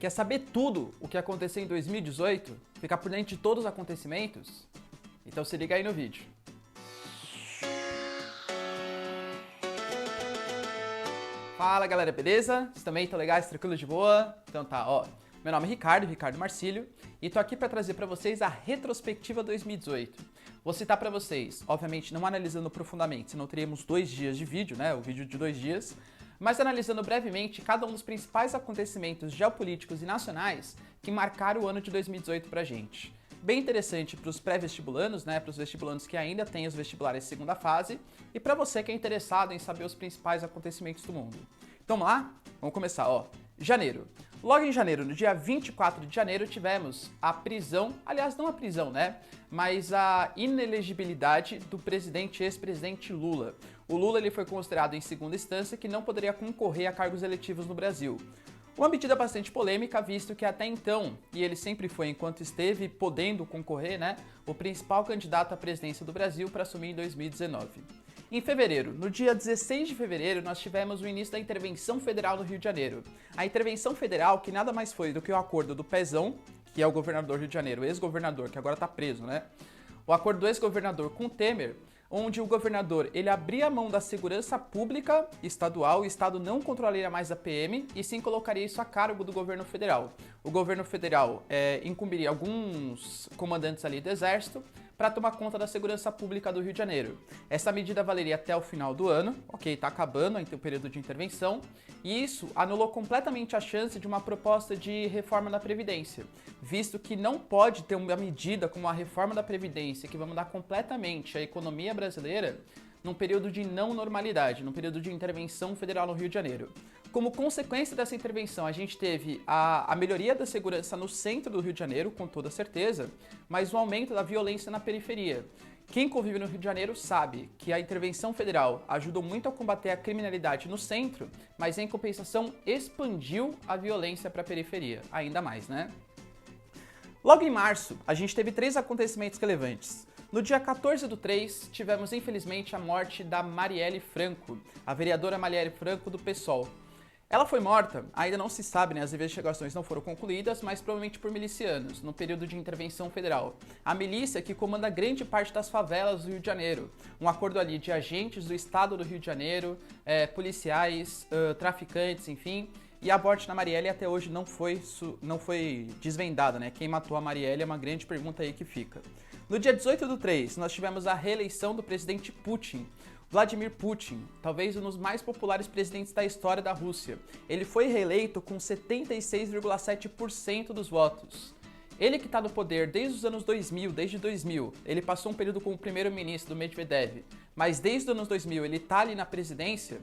Quer saber tudo o que aconteceu em 2018? Ficar por dentro de todos os acontecimentos? Então se liga aí no vídeo. Fala galera, beleza? Vocês também estão legais, tranquilos de boa? Então tá, ó. Meu nome é Ricardo Marcílio, e tô aqui para trazer para vocês a retrospectiva 2018. Vou citar para vocês, obviamente não analisando profundamente, senão teríamos 2 dias de vídeo, né? O vídeo de 2 dias. Mas analisando brevemente cada um dos principais acontecimentos geopolíticos e nacionais que marcaram o ano de 2018 pra gente. Bem interessante para os pré-vestibulandos, né, para os vestibulandos que ainda têm os vestibulares segunda fase, e para você que é interessado em saber os principais acontecimentos do mundo. Então vamos lá? Vamos começar, ó. Janeiro. Logo em janeiro, no dia 24 de janeiro, tivemos a prisão, aliás, não a prisão, né, mas a inelegibilidade do ex-presidente Lula. O Lula ele foi considerado em segunda instância que não poderia concorrer a cargos eletivos no Brasil. Uma medida bastante polêmica, visto que até então, e ele sempre foi, enquanto esteve podendo concorrer, né, o principal candidato à presidência do Brasil para assumir em 2019. Em fevereiro, no dia 16 de fevereiro, nós tivemos o início da intervenção federal no Rio de Janeiro. A intervenção federal, que nada mais foi do que o acordo do Pezão, que é o governador do Rio de Janeiro, o ex-governador, que agora está preso, né? O acordo do ex-governador com o Temer, onde o governador ele abria a mão da segurança pública estadual, o estado não controlaria mais a PM e sim colocaria isso a cargo do governo federal. O governo federal incumbiria alguns comandantes ali do exército para tomar conta da segurança pública do Rio de Janeiro. Essa medida valeria até o final do ano, ok, está acabando o período de intervenção, e isso anulou completamente a chance de uma proposta de reforma da Previdência, visto que não pode ter uma medida como a reforma da Previdência que vai mudar completamente a economia brasileira num período de não normalidade, num período de intervenção federal no Rio de Janeiro. Como consequência dessa intervenção, a gente teve a melhoria da segurança no centro do Rio de Janeiro, com toda certeza, mas o aumento da violência na periferia. Quem convive no Rio de Janeiro sabe que a intervenção federal ajudou muito a combater a criminalidade no centro, mas em compensação expandiu a violência para a periferia, ainda mais, né? Logo em março, a gente teve 3 acontecimentos relevantes. No dia 14/3, tivemos infelizmente a morte da Marielle Franco, a vereadora Marielle Franco do PSOL. Ela foi morta, ainda não se sabe, né, as investigações não foram concluídas, mas provavelmente por milicianos, no período de intervenção federal. A milícia que comanda grande parte das favelas do Rio de Janeiro. Um acordo ali de agentes do estado do Rio de Janeiro, policiais, traficantes, enfim. E a morte da Marielle até hoje não foi desvendada, né? Quem matou a Marielle é uma grande pergunta aí que fica. No dia 18/3, nós tivemos a reeleição do presidente Putin. Vladimir Putin, talvez um dos mais populares presidentes da história da Rússia. Ele foi reeleito com 76,7% dos votos. Ele que está no poder desde os anos 2000, ele passou um período como primeiro-ministro do Medvedev, mas desde os anos 2000 ele está ali na presidência,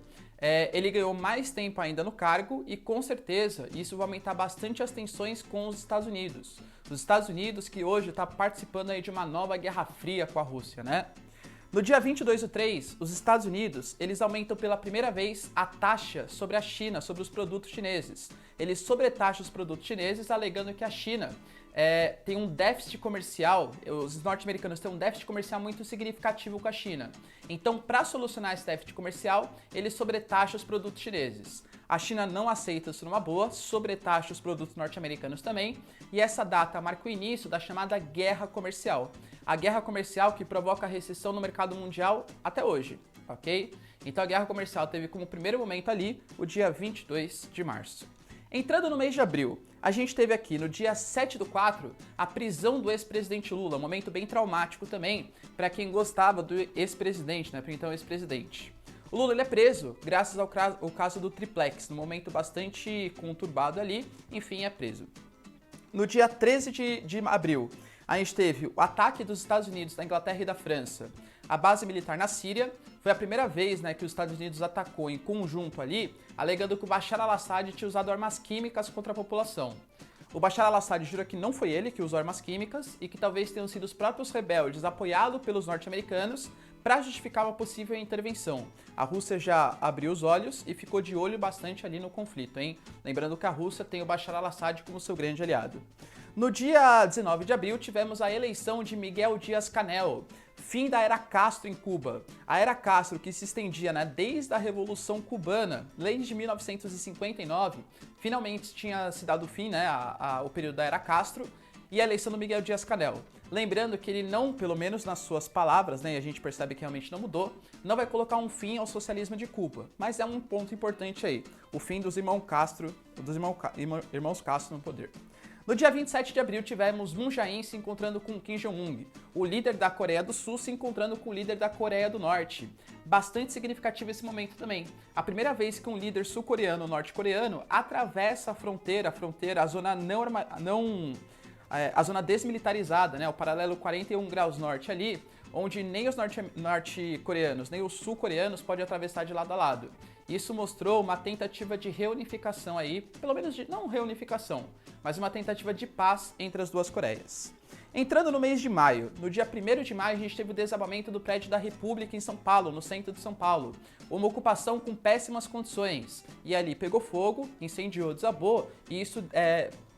ele ganhou mais tempo ainda no cargo e com certeza isso vai aumentar bastante as tensões com os Estados Unidos. Os Estados Unidos que hoje está participando aí de uma nova guerra fria com a Rússia, né? No dia 22/3, os Estados Unidos, eles aumentam pela primeira vez a taxa sobre a China, sobre os produtos chineses. Eles sobretaxam os produtos chineses, alegando que a China tem um déficit comercial, os norte-americanos têm um déficit comercial muito significativo com a China. Então, para solucionar esse déficit comercial, eles sobretaxam os produtos chineses. A China não aceita isso numa boa, sobretaxa os produtos norte-americanos também, e essa data marca o início da chamada guerra comercial. A guerra comercial que provoca a recessão no mercado mundial até hoje, ok? Então a guerra comercial teve como primeiro momento ali o dia 22 de março. Entrando no mês de abril, a gente teve aqui no dia 7/4 a prisão do ex-presidente Lula, um momento bem traumático também para quem gostava do ex-presidente, né? Então ex-presidente. O Lula ele é preso graças ao caso do triplex, num momento bastante conturbado ali, enfim, é preso. No dia 13 de abril, a gente teve o ataque dos Estados Unidos, da Inglaterra e da França, a base militar na Síria. Foi a primeira vez, né, que os Estados Unidos atacou em conjunto ali, alegando que o Bashar al-Assad tinha usado armas químicas contra a população. O Bashar al-Assad jura que não foi ele que usou armas químicas e que talvez tenham sido os próprios rebeldes apoiados pelos norte-americanos para justificar uma possível intervenção. A Rússia já abriu os olhos e ficou de olho bastante ali no conflito, hein? Lembrando que a Rússia tem o Bashar al-Assad como seu grande aliado. No dia 19 de abril, tivemos a eleição de Miguel Díaz-Canel, fim da era Castro em Cuba. A era Castro, que se estendia, né, desde a Revolução Cubana, desde 1959, finalmente tinha se dado fim, né, ao período da era Castro, e a eleição do Miguel Díaz-Canel. Lembrando que ele não, pelo menos nas suas palavras, né, e a gente percebe que realmente não mudou, não vai colocar um fim ao socialismo de Cuba. Mas é um ponto importante aí, o fim dos irmãos Castro no poder. No dia 27 de abril, tivemos Moon Jae-in se encontrando com Kim Jong-un, o líder da Coreia do Sul se encontrando com o líder da Coreia do Norte. Bastante significativo esse momento também. A primeira vez que um líder sul-coreano ou norte-coreano atravessa a fronteira, a zona a zona desmilitarizada, né, o paralelo 41 graus norte ali, onde nem os norte-coreanos nem os sul-coreanos podem atravessar de lado a lado. Isso mostrou uma tentativa de reunificação aí, pelo menos não reunificação, mas uma tentativa de paz entre as duas Coreias. Entrando no mês de maio, no dia 1º de maio a gente teve o desabamento do prédio da República em São Paulo, no centro de São Paulo. Uma ocupação com péssimas condições. E ali pegou fogo, incendiou, desabou, e isso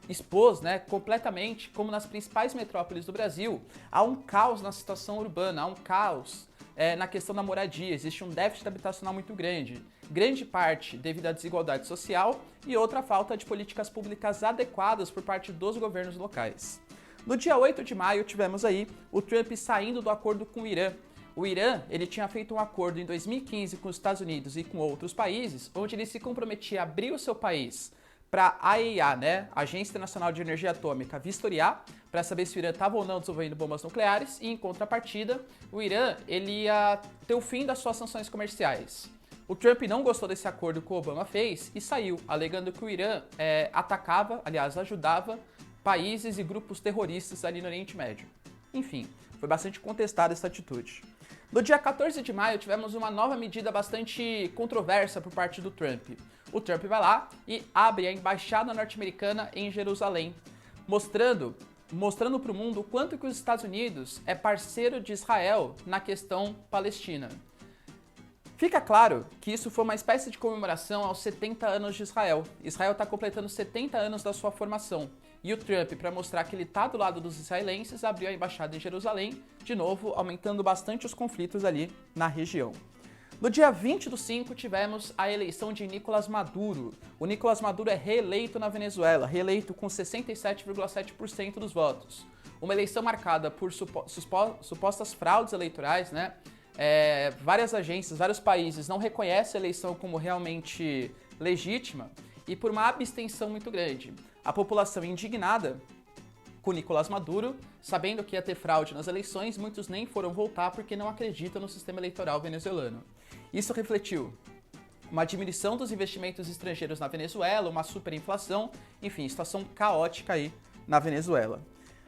expôs, né, completamente, como nas principais metrópoles do Brasil, há um caos na situação urbana, há um caos na questão da moradia, existe um déficit habitacional muito grande. Grande parte devido à desigualdade social e outra falta de políticas públicas adequadas por parte dos governos locais. No dia 8 de maio tivemos aí o Trump saindo do acordo com o Irã. O Irã, ele tinha feito um acordo em 2015 com os Estados Unidos e com outros países, onde ele se comprometia a abrir o seu país para a AIEA, né, Agência Internacional de Energia Atômica, vistoriar, para saber se o Irã estava ou não desenvolvendo bombas nucleares, e em contrapartida, o Irã ele ia ter o fim das suas sanções comerciais. O Trump não gostou desse acordo que o Obama fez e saiu, alegando que o Irã atacava, aliás, ajudava países e grupos terroristas ali no Oriente Médio. Enfim, foi bastante contestada essa atitude. No dia 14 de maio, tivemos uma nova medida bastante controversa por parte do Trump. O Trump vai lá e abre a embaixada norte-americana em Jerusalém, mostrando para o mundo o quanto que os Estados Unidos é parceiro de Israel na questão palestina. Fica claro que isso foi uma espécie de comemoração aos 70 anos de Israel. Israel está completando 70 anos da sua formação. E o Trump, para mostrar que ele está do lado dos israelenses, abriu a embaixada em Jerusalém, de novo aumentando bastante os conflitos ali na região. No dia 20/5 tivemos a eleição de Nicolás Maduro. O Nicolás Maduro é reeleito na Venezuela, reeleito com 67,7% dos votos. Uma eleição marcada por supostas fraudes eleitorais, né? Várias agências, vários países não reconhecem a eleição como realmente legítima e por uma abstenção muito grande. A população indignada com Nicolás Maduro, sabendo que ia ter fraude nas eleições, muitos nem foram votar porque não acreditam no sistema eleitoral venezuelano. Isso refletiu uma diminuição dos investimentos estrangeiros na Venezuela, uma superinflação, enfim, situação caótica aí na Venezuela.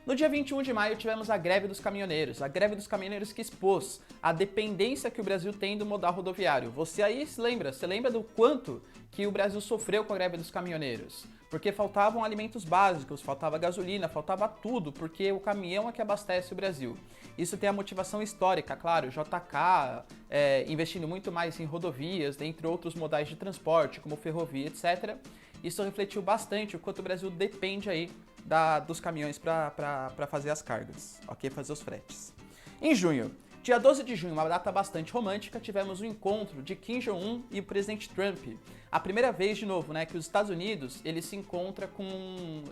No dia 21 de maio tivemos a greve dos caminhoneiros que expôs a dependência que o Brasil tem do modal rodoviário. Você aí se lembra do quanto que o Brasil sofreu com a greve dos caminhoneiros? Porque faltavam alimentos básicos, faltava gasolina, faltava tudo, porque o caminhão é que abastece o Brasil. Isso tem a motivação histórica, claro, JK investindo muito mais em rodovias, entre outros modais de transporte, como ferrovia, etc. Isso refletiu bastante o quanto o Brasil depende aí dos caminhões para fazer as cargas, ok? Fazer os fretes. Em junho, dia 12 de junho, uma data bastante romântica, tivemos um encontro de Kim Jong-un e o presidente Trump. A primeira vez, de novo, né, que os Estados Unidos ele se encontra com um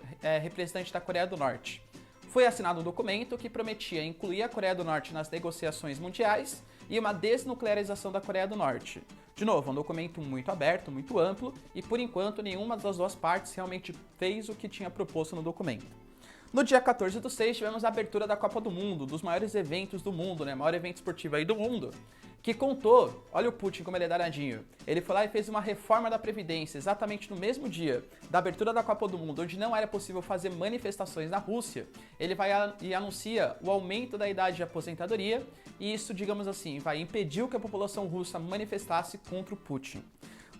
representante da Coreia do Norte. Foi assinado um documento que prometia incluir a Coreia do Norte nas negociações mundiais e uma desnuclearização da Coreia do Norte. De novo, um documento muito aberto, muito amplo, e por enquanto nenhuma das duas partes realmente fez o que tinha proposto no documento. No dia 14/6 tivemos a abertura da Copa do Mundo, dos maiores eventos do mundo, né? Maior evento esportivo aí do mundo, que contou, olha o Putin como ele é danadinho, ele foi lá e fez uma reforma da Previdência, exatamente no mesmo dia da abertura da Copa do Mundo, onde não era possível fazer manifestações na Rússia, ele vai e anuncia o aumento da idade de aposentadoria, e isso, digamos assim, vai impedir que a população russa manifestasse contra o Putin.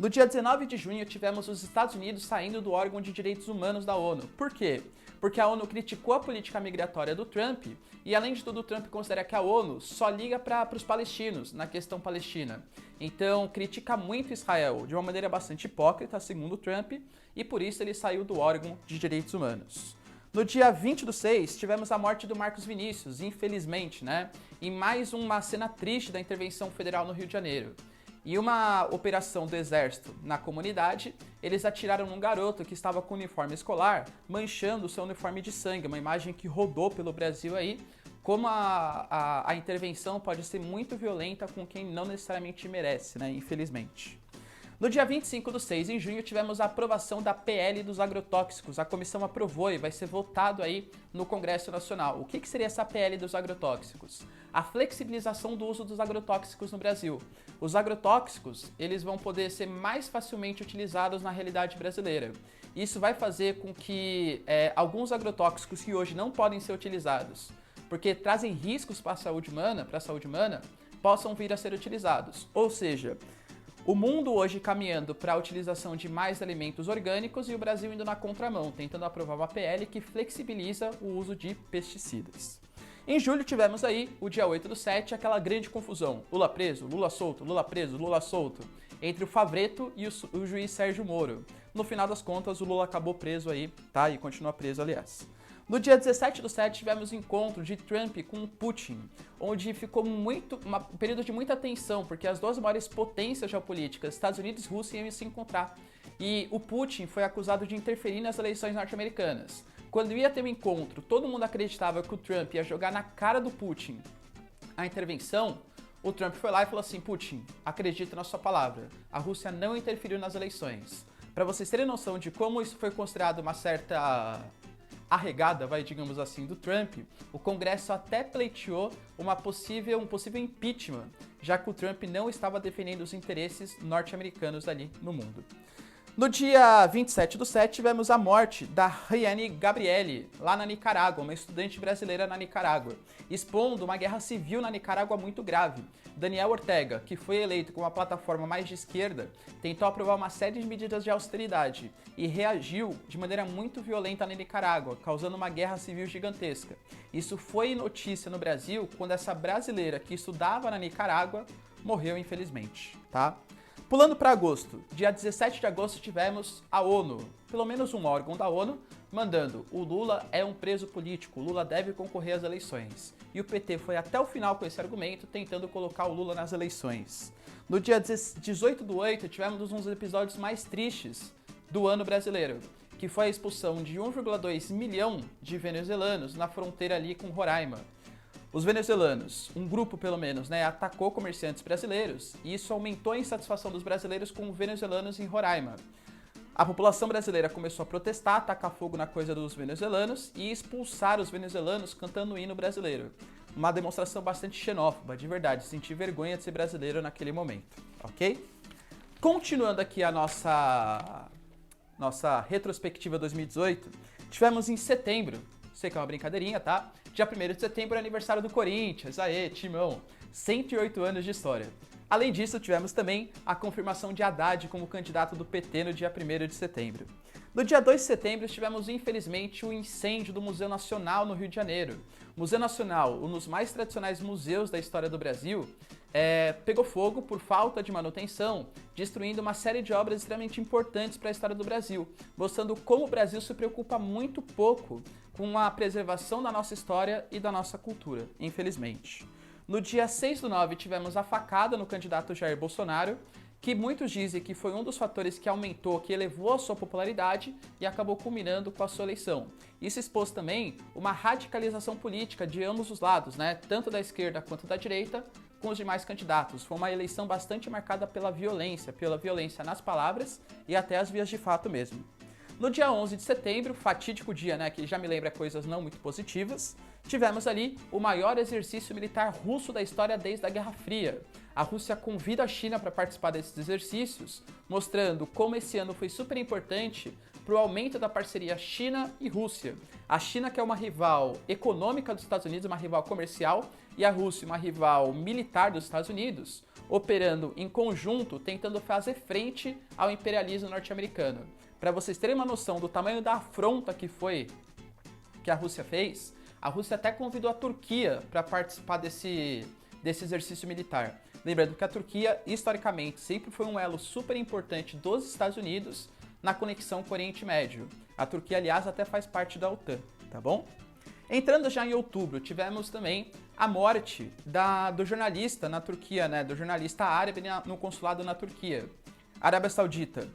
No dia 19 de junho, tivemos os Estados Unidos saindo do órgão de direitos humanos da ONU. Por quê? Porque a ONU criticou a política migratória do Trump e, além de tudo, o Trump considera que a ONU só liga para os palestinos na questão palestina. Então, critica muito Israel de uma maneira bastante hipócrita, segundo o Trump, e por isso ele saiu do órgão de direitos humanos. No dia 20/6, tivemos a morte do Marcos Vinícius, infelizmente, né? Em mais uma cena triste da intervenção federal no Rio de Janeiro. Em uma operação do Exército na comunidade, eles atiraram num garoto que estava com uniforme escolar, manchando o seu uniforme de sangue, uma imagem que rodou pelo Brasil aí, como a intervenção pode ser muito violenta com quem não necessariamente merece, né, infelizmente. No dia 25/6, em junho, tivemos a aprovação da PL dos agrotóxicos. A comissão aprovou e vai ser votado aí no Congresso Nacional. O que seria essa PL dos agrotóxicos? A flexibilização do uso dos agrotóxicos no Brasil. Os agrotóxicos, eles vão poder ser mais facilmente utilizados na realidade brasileira. Isso vai fazer com que alguns agrotóxicos que hoje não podem ser utilizados, porque trazem riscos para a saúde humana, possam vir a ser utilizados. Ou seja, o mundo hoje caminhando para a utilização de mais alimentos orgânicos e o Brasil indo na contramão, tentando aprovar uma PL que flexibiliza o uso de pesticidas. Em julho tivemos aí, o dia 8/7, aquela grande confusão. Lula preso, Lula solto, Lula preso, Lula solto, entre o Favretto e o juiz Sérgio Moro. No final das contas, o Lula acabou preso aí, tá? E continua preso, aliás. No dia 17/7, tivemos o encontro de Trump com Putin, onde ficou um período de muita tensão, porque as duas maiores potências geopolíticas, Estados Unidos e Rússia, iam se encontrar. E o Putin foi acusado de interferir nas eleições norte-americanas. Quando ia ter um encontro, todo mundo acreditava que o Trump ia jogar na cara do Putin a intervenção. O Trump foi lá e falou assim: Putin, acredita na sua palavra, a Rússia não interferiu nas eleições. Para vocês terem noção de como isso foi considerado uma certa arregada, digamos assim, do Trump, o Congresso até pleiteou um possível impeachment, já que o Trump não estava defendendo os interesses norte-americanos ali no mundo. No dia 27/7, tivemos a morte da Rayane Gabrieli, lá na Nicarágua, uma estudante brasileira na Nicarágua, expondo uma guerra civil na Nicarágua muito grave. Daniel Ortega, que foi eleito com uma plataforma mais de esquerda, tentou aprovar uma série de medidas de austeridade e reagiu de maneira muito violenta na Nicarágua, causando uma guerra civil gigantesca. Isso foi notícia no Brasil quando essa brasileira que estudava na Nicarágua morreu, infelizmente, tá? Pulando para agosto, dia 17 de agosto tivemos a ONU, pelo menos um órgão da ONU, mandando: o Lula é um preso político, o Lula deve concorrer às eleições. E o PT foi até o final com esse argumento, tentando colocar o Lula nas eleições. No dia 18/8 tivemos um dos episódios mais tristes do ano brasileiro, que foi a expulsão de 1,2 milhão de venezuelanos na fronteira ali com Roraima. Os venezuelanos, um grupo pelo menos, atacou comerciantes brasileiros e isso aumentou a insatisfação dos brasileiros com venezuelanos em Roraima. A população brasileira começou a protestar, atacar fogo na coisa dos venezuelanos e expulsar os venezuelanos cantando o hino brasileiro. Uma demonstração bastante xenófoba, de verdade, senti vergonha de ser brasileiro naquele momento, ok? Continuando aqui a nossa retrospectiva 2018, tivemos em setembro, sei que é uma brincadeirinha, tá? Dia 1º de setembro é aniversário do Corinthians, aê, timão, 108 anos de história. Além disso, tivemos também a confirmação de Haddad como candidato do PT no dia 1º de setembro. No dia 2 de setembro, tivemos, infelizmente, o incêndio do Museu Nacional no Rio de Janeiro. O Museu Nacional, um dos mais tradicionais museus da história do Brasil, pegou fogo por falta de manutenção, destruindo uma série de obras extremamente importantes para a história do Brasil, mostrando como o Brasil se preocupa muito pouco com a preservação da nossa história e da nossa cultura, infelizmente. No dia 6/9, tivemos a facada no candidato Jair Bolsonaro, que muitos dizem que foi um dos fatores que aumentou, que elevou a sua popularidade e acabou culminando com a sua eleição. Isso expôs também uma radicalização política de ambos os lados, tanto da esquerda quanto da direita, com os demais candidatos. Foi uma eleição bastante marcada pela violência nas palavras e até as vias de fato mesmo. No dia 11 de setembro, fatídico dia, que já me lembra coisas não muito positivas, tivemos ali o maior exercício militar russo da história desde a Guerra Fria. A Rússia convida a China para participar desses exercícios, mostrando como esse ano foi super importante para o aumento da parceria China e Rússia. A China, que é uma rival econômica dos Estados Unidos, uma rival comercial, e a Rússia, uma rival militar dos Estados Unidos, operando em conjunto, tentando fazer frente ao imperialismo norte-americano. Para vocês terem uma noção do tamanho da afronta que a Rússia fez, a Rússia até convidou a Turquia para participar desse exercício militar. Lembrando que a Turquia, historicamente, sempre foi um elo super importante dos Estados Unidos na conexão com o Oriente Médio. A Turquia, aliás, até faz parte da OTAN, tá bom? Entrando já em outubro, tivemos também a morte do jornalista na Turquia, né, do jornalista árabe no consulado na Turquia. A Arábia Saudita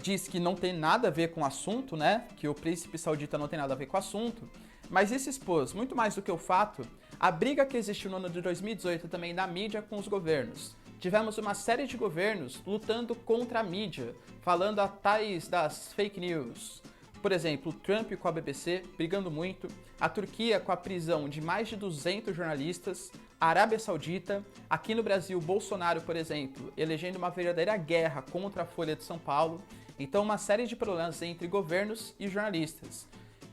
diz que não tem nada a ver com o assunto, né, que o príncipe saudita não tem nada a ver com o assunto, mas isso expôs, muito mais do que o fato, a briga que existiu no ano de 2018 também da mídia com os governos. Tivemos uma série de governos lutando contra a mídia, falando a tais das fake news. Por exemplo, o Trump com a BBC, brigando muito, a Turquia com a prisão de mais de 200 jornalistas, a Arábia Saudita, aqui no Brasil, Bolsonaro, por exemplo, elegendo uma verdadeira guerra contra a Folha de São Paulo. Então, uma série de problemas entre governos e jornalistas.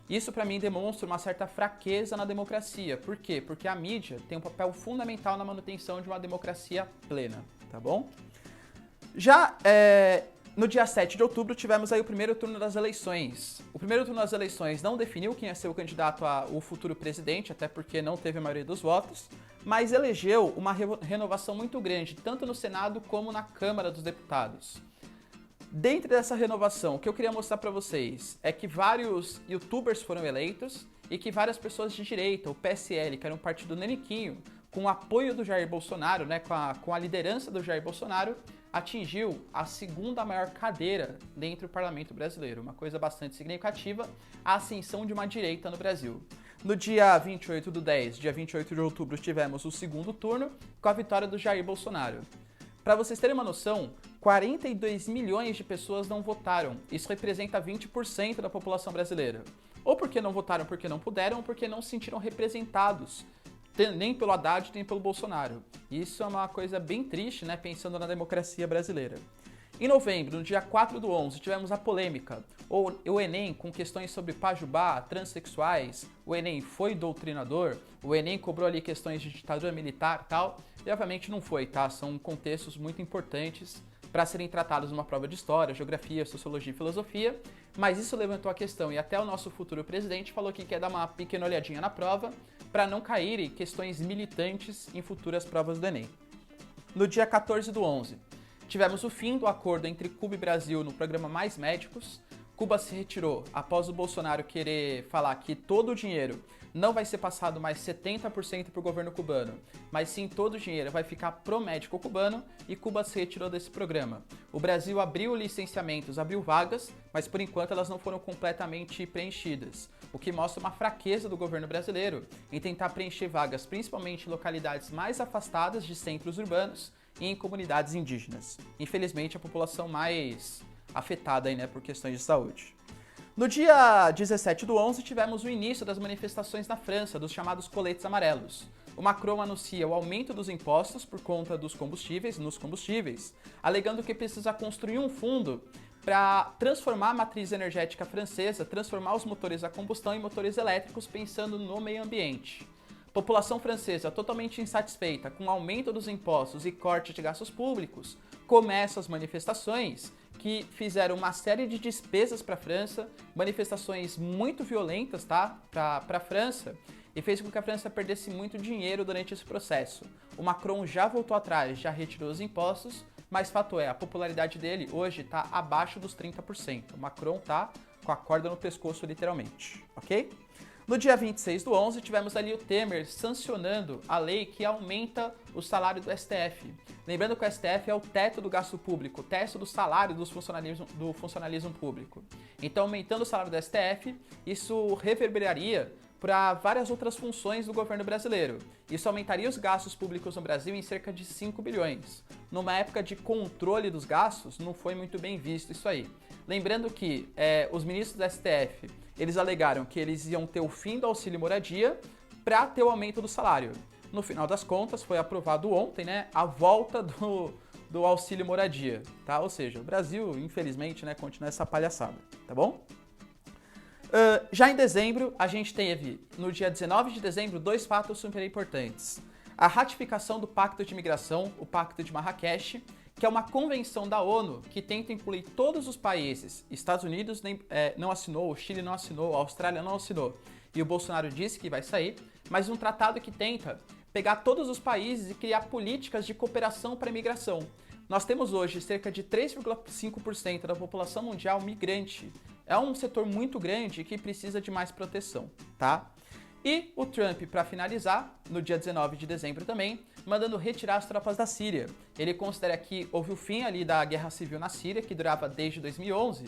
Isso, para mim, demonstra uma certa fraqueza na democracia. Por quê? Porque a mídia tem um papel fundamental na manutenção de uma democracia plena, tá bom? Já no dia 7 de outubro, tivemos aí o primeiro turno das eleições. O primeiro turno das eleições não definiu quem ia ser o candidato ao futuro presidente, até porque não teve a maioria dos votos, mas elegeu uma renovação muito grande, tanto no Senado como na Câmara dos Deputados. Dentro dessa renovação, o que eu queria mostrar para vocês é que vários youtubers foram eleitos e que várias pessoas de direita, o PSL, que era um partido naniquinho, com o apoio do Jair Bolsonaro, né, com a liderança do Jair Bolsonaro, atingiu a segunda maior cadeira dentro do parlamento brasileiro. Uma coisa bastante significativa, a ascensão de uma direita no Brasil. No dia 28 do 10, dia 28 de outubro, tivemos o segundo turno com a vitória do Jair Bolsonaro. Para vocês terem uma noção, 42 milhões de pessoas não votaram. Isso representa 20% da população brasileira. Ou porque não votaram porque não puderam, ou porque não se sentiram representados, nem pelo Haddad, nem pelo Bolsonaro. Isso é uma coisa bem triste, né, pensando na democracia brasileira. Em novembro, no dia 4 do 11, tivemos a polêmica. O Enem com questões sobre pajubá, transexuais, o Enem foi doutrinador, o Enem cobrou ali questões de ditadura militar e tal, e obviamente não foi, tá? São contextos muito importantes para serem tratados numa prova de história, geografia, sociologia e filosofia, mas isso levantou a questão e até o nosso futuro presidente falou que quer dar uma pequena olhadinha na prova para não caírem questões militantes em futuras provas do Enem. No dia 14 do 11, tivemos o fim do acordo entre Cuba e Brasil no programa Mais Médicos. Cuba se retirou após o Bolsonaro querer falar que todo o dinheiro não vai ser passado mais 70% para o governo cubano, mas sim todo o dinheiro vai ficar pro médico cubano e Cuba se retirou desse programa. O Brasil abriu licenciamentos, abriu vagas, mas por enquanto elas não foram completamente preenchidas, o que mostra uma fraqueza do governo brasileiro em tentar preencher vagas, principalmente em localidades mais afastadas de centros urbanos e em comunidades indígenas. Infelizmente, a população mais afetada aí, né, por questões de saúde. No dia 17 do 11, tivemos o início das manifestações na França, dos chamados coletes amarelos. O Macron anuncia o aumento dos impostos por conta dos combustíveis, alegando que precisa construir um fundo para transformar a matriz energética francesa, transformar os motores a combustão em motores elétricos, pensando no meio ambiente. População francesa totalmente insatisfeita com o aumento dos impostos e corte de gastos públicos, começam as manifestações que fizeram uma série de despesas para a França, manifestações muito violentas, tá, para a França, e fez com que a França perdesse muito dinheiro durante esse processo. O Macron já voltou atrás, já retirou os impostos, mas fato é, a popularidade dele hoje está abaixo dos 30%. O Macron tá com a corda no pescoço, literalmente, ok? No dia 26 do 11, tivemos ali o Temer sancionando a lei que aumenta o salário do STF. Lembrando que o STF é o teto do gasto público, o teto do salário do funcionalismo público. Então, aumentando o salário do STF, isso reverberaria para várias outras funções do governo brasileiro. Isso aumentaria os gastos públicos no Brasil em cerca de 5 bilhões. Numa época de controle dos gastos, não foi muito bem visto isso aí. Lembrando que os ministros do STF, eles alegaram que eles iam ter o fim do auxílio moradia para ter o aumento do salário. No final das contas, foi aprovado ontem, né, a volta do auxílio moradia, tá? Ou seja, o Brasil, infelizmente, né, continua essa palhaçada. tá bom? Já em dezembro, a gente teve, no dia 19 de dezembro, 2 fatos super importantes. A ratificação do Pacto de Migração, o Pacto de Marrakech, que é uma convenção da ONU que tenta incluir todos os países. Estados Unidos não assinou, o Chile não assinou, a Austrália não assinou. E o Bolsonaro disse que vai sair, mas um tratado que tenta pegar todos os países e criar políticas de cooperação para a imigração. Nós temos hoje cerca de 3,5% da população mundial migrante. É um setor muito grande que precisa de mais proteção, tá? E o Trump, para finalizar, no dia 19 de dezembro também, mandando retirar as tropas da Síria. Ele considera que houve o fim ali da guerra civil na Síria, que durava desde 2011,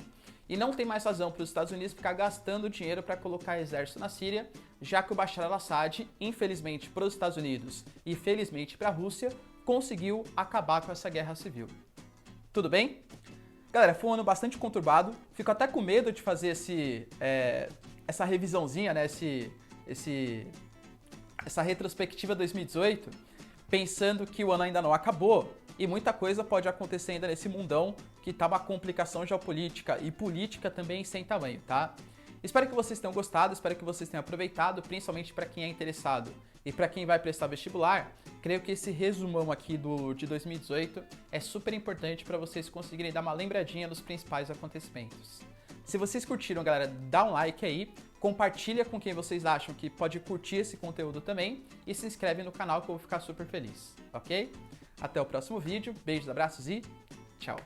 e não tem mais razão para os Estados Unidos ficar gastando dinheiro para colocar exército na Síria, já que o Bashar al-Assad, infelizmente para os Estados Unidos e felizmente para a Rússia, conseguiu acabar com essa guerra civil. Tudo bem? Galera, foi um ano bastante conturbado, fico até com medo de fazer essa revisãozinha, né, essa retrospectiva 2018, pensando que o ano ainda não acabou e muita coisa pode acontecer ainda nesse mundão que tá uma complicação geopolítica e política também sem tamanho, tá? Espero que vocês tenham gostado, espero que vocês tenham aproveitado, principalmente para quem é interessado e para quem vai prestar vestibular. Creio que esse resumão aqui de 2018 é super importante para vocês conseguirem dar uma lembradinha nos principais acontecimentos. Se vocês curtiram, galera, dá um like aí, compartilha com quem vocês acham que pode curtir esse conteúdo também e se inscreve no canal que eu vou ficar super feliz, ok? Até o próximo vídeo, beijos, abraços e tchau!